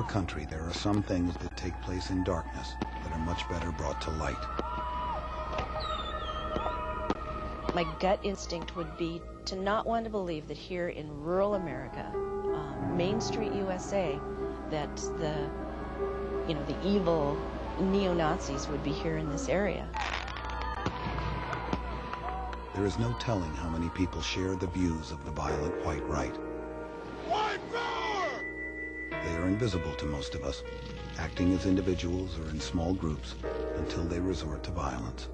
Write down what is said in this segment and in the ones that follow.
country, there are some things that take place in darkness that are much better brought to light. My gut instinct would be to not want to believe that here in rural America, Main Street, USA, that the evil neo-Nazis would be here in this area. There is no telling how many people share the views of the violent white right. White power! They are invisible to most of us, acting as individuals or in small groups until they resort to violence.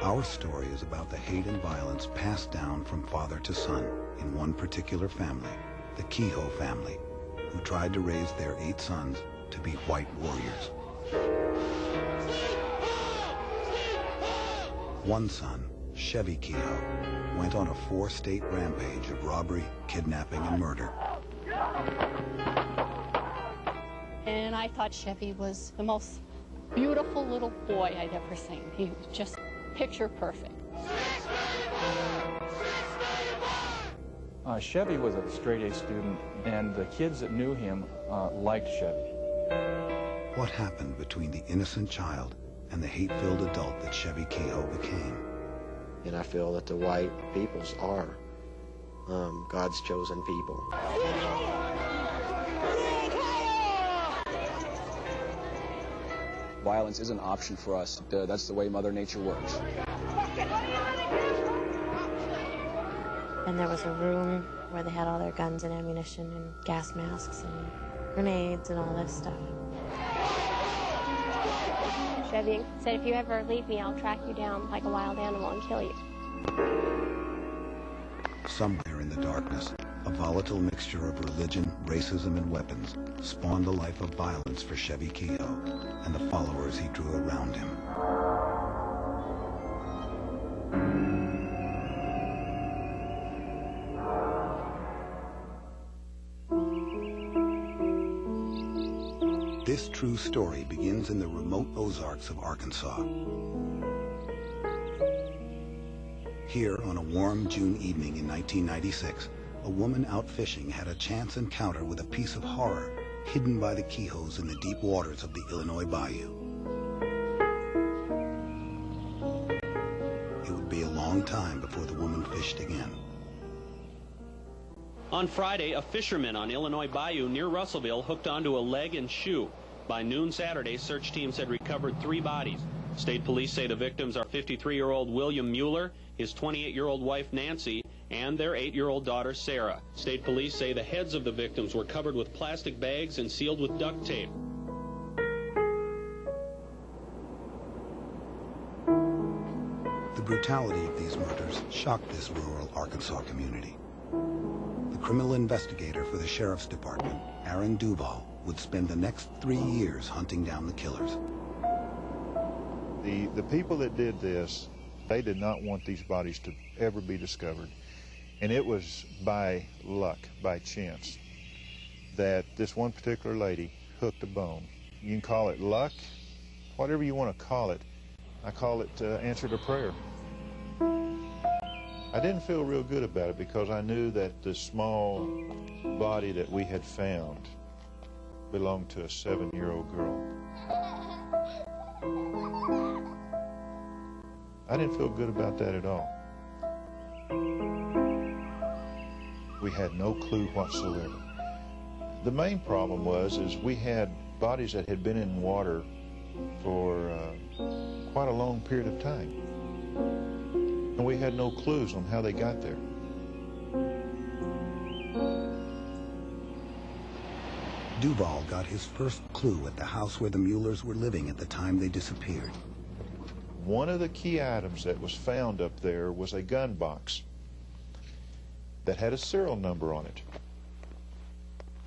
Our story is about the hate and violence passed down from father to son in one particular family, the Kehoe family, who tried to raise their 8 sons to be white warriors. One son, Chevy Kehoe, went on a 4-state rampage of robbery, kidnapping, and murder. And I thought Chevy was the most beautiful little boy I'd ever seen. He was just picture perfect. Chevy was a straight-A student, and the kids that knew him liked Chevy. What happened between the innocent child and the hate-filled adult that Chevy Kehoe became? And I feel that the white peoples are God's chosen people. Violence is an option for us. That's the way Mother Nature works. And there was a room where they had all their guns and ammunition and gas masks and grenades and all this stuff. Chevy said, if you ever leave me, I'll track you down like a wild animal and kill you. Somewhere in the darkness, a volatile mixture of religion, racism, and weapons spawned a life of violence for Chevy Kehoe and the followers he drew around him. This true story begins in the remote Ozarks of Arkansas. Here, on a warm June evening in 1996, a woman out fishing had a chance encounter with a piece of horror hidden by the Kehoes in the deep waters of the Illinois Bayou. It would be a long time before the woman fished again. On Friday, a fisherman on Illinois Bayou near Russellville hooked onto a leg and shoe. By noon Saturday, search teams had recovered 3 bodies. State police say the victims are 53-year-old William Mueller, his 28-year-old wife Nancy, and their 8-year-old daughter Sarah. State police say the heads of the victims were covered with plastic bags and sealed with duct tape. The brutality of these murders shocked this rural Arkansas community. The criminal investigator for the Sheriff's Department, Aaron Duval, would spend the next 3 years hunting down the killers. The people that did this, they did not want these bodies to ever be discovered. And it was by luck, by chance, that this one particular lady hooked a bone. You can call it luck, whatever you want to call it. I call it answer to prayer. I didn't feel real good about it because I knew that the small body that we had found belonged to a 7-year-old girl. I didn't feel good about that at all. We had no clue whatsoever. The main problem was we had bodies that had been in water for quite a long period of time. And we had no clues on how they got there. Duval got his first clue at the house where the Muellers were living at the time they disappeared. One of the key items that was found up there was a gun box that had a serial number on it.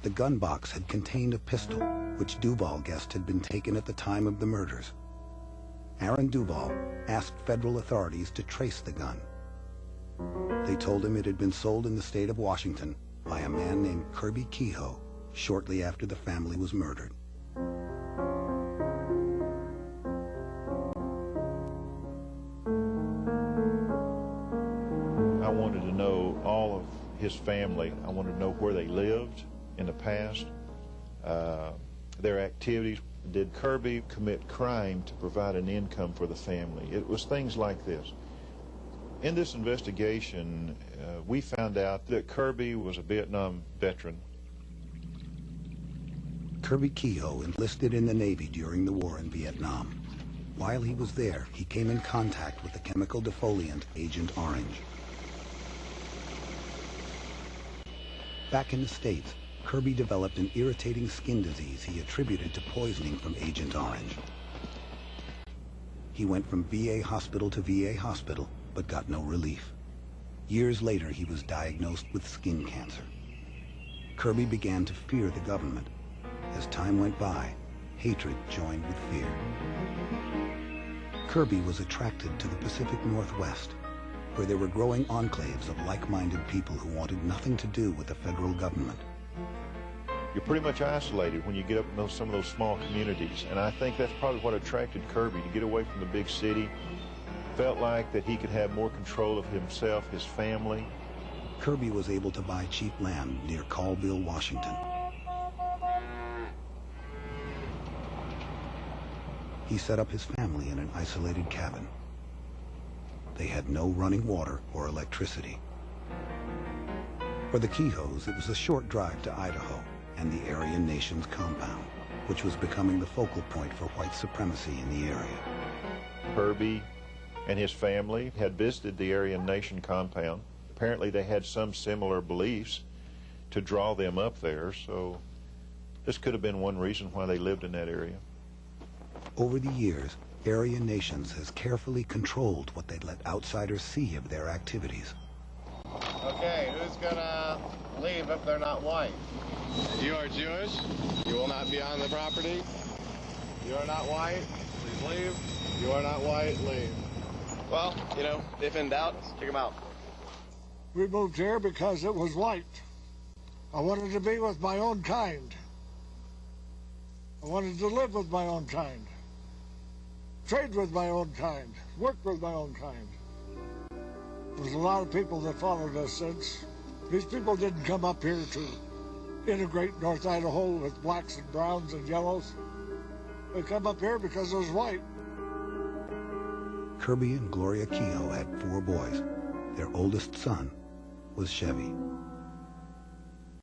The gun box had contained a pistol, which Duval guessed had been taken at the time of the murders. Aaron Duval asked federal authorities to trace the gun. They told him it had been sold in the state of Washington by a man named Kirby Kehoe shortly after the family was murdered. I wanted to know all of his family. I wanted to know where they lived in the past. their activities. Did Kirby commit crime to provide an income for the family? It was things like this. In this investigation, we found out that Kirby was a Vietnam veteran. Kirby Kehoe enlisted in the Navy during the war in Vietnam. While he was there, he came in contact with the chemical defoliant Agent Orange. Back in the States, Kirby developed an irritating skin disease he attributed to poisoning from Agent Orange. He went from VA hospital to VA hospital, but got no relief. Years later, he was diagnosed with skin cancer. Kirby began to fear the government. As time went by, hatred joined with fear. Kirby was attracted to the Pacific Northwest, where there were growing enclaves of like-minded people who wanted nothing to do with the federal government. You're pretty much isolated when you get up in some of those small communities, and I think that's probably what attracted Kirby, to get away from the big city. Felt like that he could have more control of himself, his family. Kirby was able to buy cheap land near Colville, Washington. He set up his family in an isolated cabin. They had no running water or electricity. For the Kehoes, it was a short drive to Idaho and the Aryan Nation's compound, which was becoming the focal point for white supremacy in the area. Kirby and his family had visited the Aryan Nation compound. Apparently they had some similar beliefs to draw them up there, so this could have been one reason why they lived in that area. Over the years, Aryan Nations has carefully controlled what they'd let outsiders see of their activities. Okay, who's gonna leave if they're not white? You are Jewish. You will not be on the property. You are not white. Please leave. You are not white. Leave. Well, you know, if in doubt, kick them out. We moved here because it was white. I wanted to be with my own kind. I wanted to live with my own kind. Trade with my own kind. Work with my own kind. There's a lot of people that followed us since. These people didn't come up here to integrate North Idaho with blacks and browns and yellows. They come up here because it was white. Kirby and Gloria Kehoe had 4 boys. Their oldest son was Chevy.